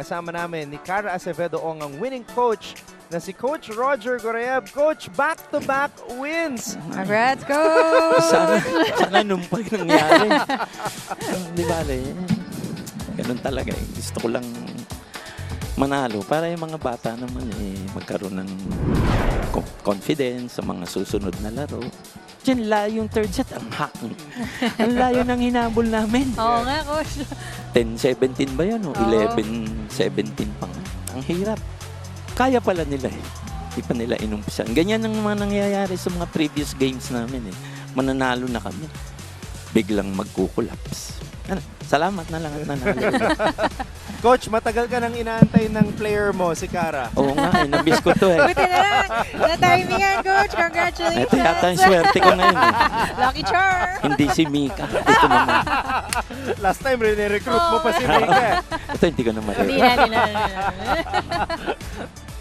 Kasama namin ni Cara Acevedo Ong ang winning coach na si Coach Roger Gorayeb. Coach, back-to-back wins! Congrats, Coach! Sana nung pag nangyari. Di ba, ganun talaga eh. Gusto ko lang manalo para yung mga bata naman magkaroon ng confidence sa mga susunod na laro. Diyan layo yung third set. Ang layo ng hinabol namin. Oo nga, Coach. 10-17 ba yan? O 11-17 pa nga. Ang hirap. Kaya pala nila eh. Di pa nila inumpisan. Ganyan ang mga nangyayari sa mga previous games namin eh. Mananalo na kami. Biglang magkukulaps. Salamat na lang at nanalo. Coach, matagal ka nang inaantay ng player mo, si Cara. Oo nga, nabis ko to eh. Buti na lang. Na-timingan, Coach. Congratulations. Ito yata yung swerte ko ngayon eh. Lucky charm. Hindi si Mika. Ito naman. Last time, recruit mo pa si Mika. Ito hindi ko naman. Hindi na.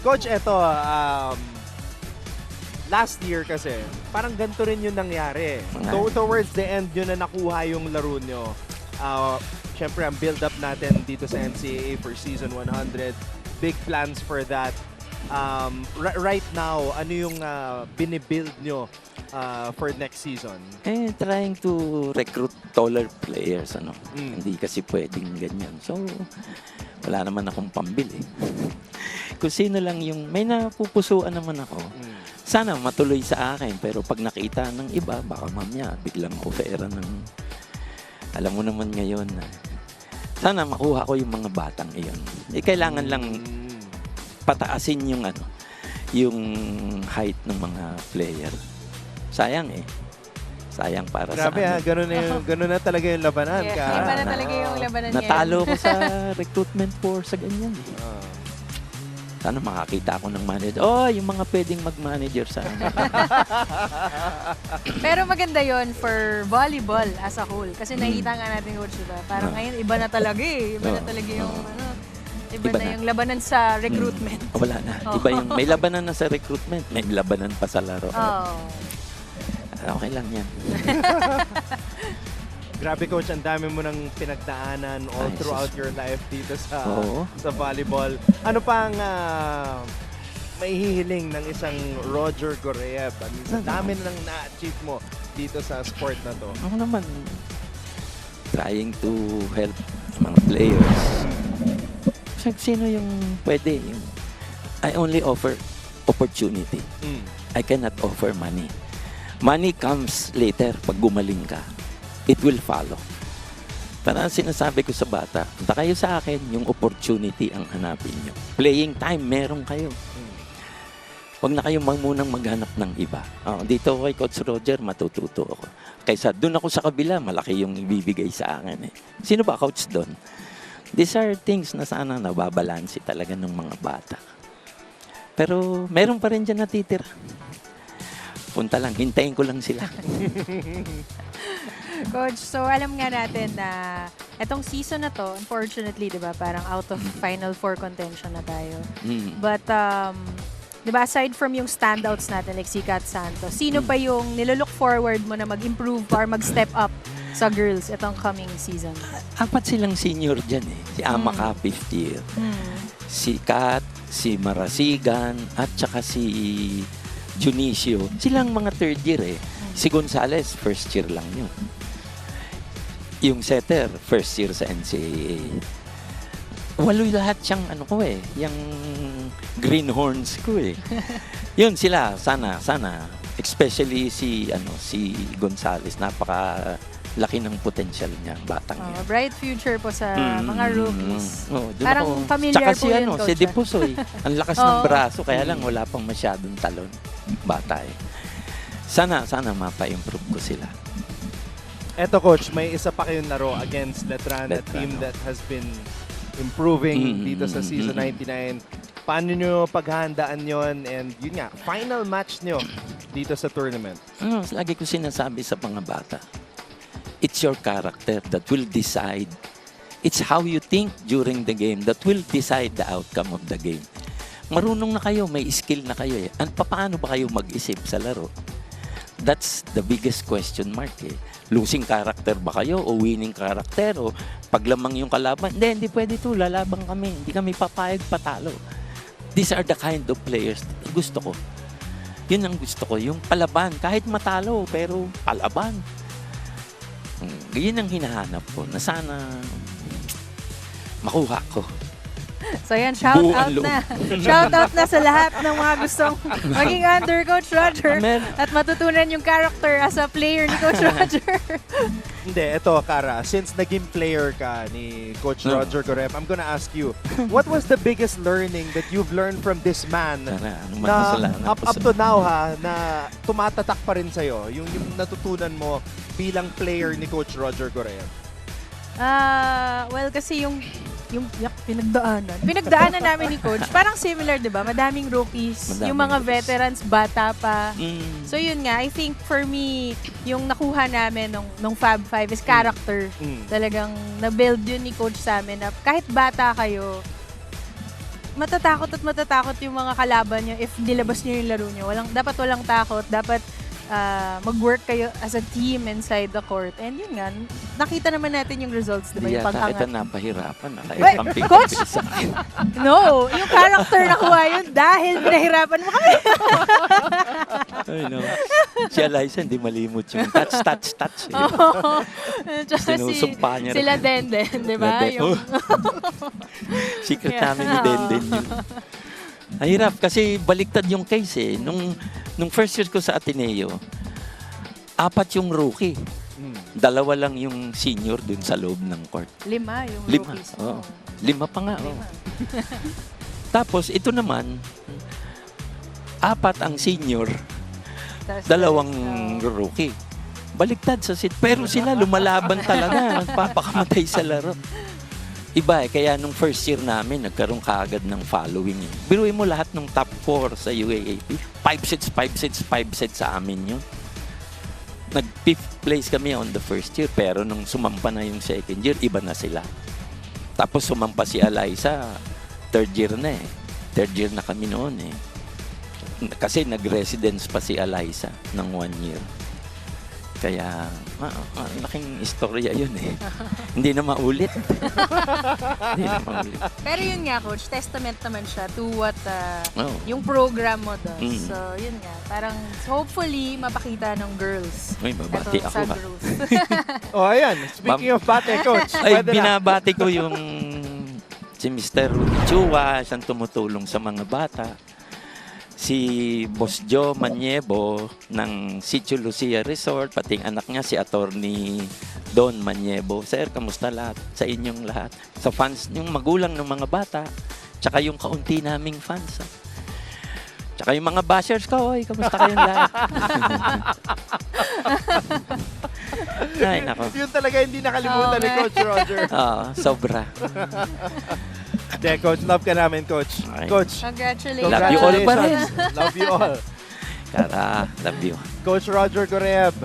Coach, eto, last year kasi, parang ganito rin yung nangyari. Towards the end yun na nakuha yung laro nyo. Siyempre, ang build-up natin dito sa NCAA for Season 100. Big plans for that. Right now, ano yung binibuild nyo for next season? Trying to recruit taller players. Hindi kasi pwedeng ganyan. So, wala naman akong pambili. Kung sino lang yung, may napupusuan naman ako. Sana matuloy sa akin. Pero pag nakita ng iba, baka mamaya biglang offeran ng, alam mo naman ngayon na, sana makuha ko yung mga batang iyon. Kailangan lang pataasin yung yung height ng mga player. Sayang eh. Sayang para Grabe sa ganun na talaga yung labanan. Yes, Cara. iba na talaga yung labanan ngayon. Natalo ko sa recruitment for sa ganyan eh. Sana makakita ako ng manager. Yung mga pwedeng mag-manager sa amin. Pero maganda yon for volleyball as a whole. Kasi nakita nga natin, Coach, diba? Parang ngayon, iba na talaga eh. Iba na talaga yung, iba na yung labanan sa recruitment. Wala na. Iba yung, may labanan na sa recruitment, may labanan pa sa laro. Okay lang yan. Grabe, Coach, ang dami mo nang pinagdaanan all throughout your life dito sa volleyball. Ano pang maihihiling ng isang Roger Gorayeb? Ang dami nang na-achieve mo dito sa sport na to. Ako naman, trying to help mga players. Sino yung pwede? I only offer opportunity. I cannot offer money. Money comes later pag gumaling ka. It will follow. Parang sinasabi ko sa bata, punta kayo sa akin, yung opportunity ang hanapin nyo. Playing time, meron kayo. Huwag na kayo munang maghanap ng iba. Dito kay Coach Roger, matututo ako. Kaysa doon ako sa kabila, malaki yung ibibigay sa akin. Sino ba coach doon? These are things na sana nababalansi talaga ng mga bata. Pero meron pa rin dyan natitira. Punta lang, hintayin ko lang sila. Coach, so alam nga natin na etong season na to, unfortunately, di ba, parang out of Final Four contention na tayo. But, di ba, aside from yung standouts natin like si Kat Santos, sino pa yung nilolook forward mo na mag-improve or mag-step up sa girls itong coming season? 4 silang senior dyan eh. Si Amaka, 5th year. Si Kat, si Marasigan, at saka si Junicio. Silang mga 3rd year eh. Si Gonzales, 1st year lang yun. Yung setter, 1st year sa NCAA. Waloy lahat siyang yung greenhorns ko eh. Yun sila, sana. Especially si Gonzales, napaka-laki ng potential niya, batang niya. Bright future po sa mga rookies. Parang familiar po yun, Coach. Si Dipusoy, ang lakas ng braso, kaya lang wala pang masyadong talon. Bata eh. Sana mapa-improve ko sila. Eto, Coach, may isa pa kayong laro against Letran, a team that has been improving dito sa Season 99. Paano nyo paghahandaan yon and yun nga, final match nyo dito sa tournament? Lagi ko sinasabi sa mga bata, it's your character that will decide. It's how you think during the game that will decide the outcome of the game. Marunong na kayo, may skill na kayo eh. Paano ba kayo mag-isip sa laro? That's the biggest question mark eh. losing character ba kayo o winning character o paglamang yung kalaban. Hindi pwede to. Lalaban kami. Hindi kami papayag patalo. These are the kind of players na gusto ko. Yun ang gusto ko. Yung palaban. Kahit matalo, pero palaban. Yun ang hinahanap ko na sana makuha ko. So yan, shout Buo out ang loob. na. Shout out na sa lahat ng mga gustong maging under Coach Roger Amen. at matutunan yung character as a player ni Coach Roger. Hindi, eto, Kara. Since naging player ka ni Coach No. Roger Goreb, I'm gonna ask you, what was the biggest learning that you've learned from this man Sana, ano man na kasalanan up, ko up sa- to now ha, na tumatatak pa rin sa'yo, yung natutunan mo bilang player ni Coach Roger Goreb? Well, kasi yung pinagdaanan namin ni Coach, parang similar, di ba? Madaming rookies, Madaming yung mga rookies. veterans, bata pa. Mm. So yun nga, I think for me, yung nakuha namin nung Fab 5 is character. Talagang na-build yun ni Coach sa amin na kahit bata kayo, matatakot yung mga kalaban nyo if nilabas nyo yung laro nyo. Dapat walang takot. Dapat mag-work kayo as a team inside the court. And yun nga, nakita naman natin yung results, di ba? Hindi Yung yata kita pag-angat. napahirapan. Kaya Wait, kamping Coach! sa akin. No! Yung character nakuha yun dahil pinahirapan mo kami. Ay, no. Si Eliza, hindi malimot yung touch. Eh. Tsaka Sinusumpa niya sila rin. Denden, di ba? Denden. Yung, Secret Yeah. namin ni Denden yun. Mahirap kasi baliktad yung case eh. Nung first year ko sa Ateneo, 4 yung rookie. 2 lang yung senior dun sa loob ng court. 5 yung 5. rookies. Oo. 5 pa nga. Oo. Tapos ito naman, 4 ang senior, Tapos, 2 rookie. Baliktad sa sit. Pero sila lumalaban talaga. Nagpapakamatay sa laro. Iba eh. Kaya nung first year namin, nagkaroon kaagad ng following. Eh. Biruin mo lahat ng top 4 sa UAAP. 5 sets sa amin yun. Nag-5th place kami on the first year. Pero nung sumampa na yung second year, iba na sila. Tapos sumampa si Eliza, 3rd year na eh. 3rd year na kami noon eh. Kasi nag-residence pa si Eliza ng 1 year. Kaya, laking istorya yun eh. Hindi na maulit. Hindi na maulit. Pero yun nga, Coach, testament naman siya to what Oh. yung program mo does. Mm. So, yun nga. Parang, hopefully, mapakita ng girls. Uy, babati Ito, ako sa ha. girls. Oh, ayan. Speaking of bate, Coach. Ay, pwede na. binabati ko yung si Mr. Chua, siyang tumutulong sa mga bata. Si Boss Joe Maniebo ng Sitio Lucia Resort, pati ang anak niya si Attorney Don Maniebo. Sir, kamusta lahat? Sa inyong lahat. Sa fans, yung magulang ng mga bata, tsaka yung kaunti naming fans. Tsaka yung mga bashers ko, oy, kamusta kayong lahat? Ay, nako. Yun talaga hindi nakalimutan ni Okay. Coach Roger. Oo, sobra. De, Coach, love ka namin, Coach. Okay. Coach, Congratulations. Love you all pa rin. Love you all. Kara, love you. Coach Roger Goreb,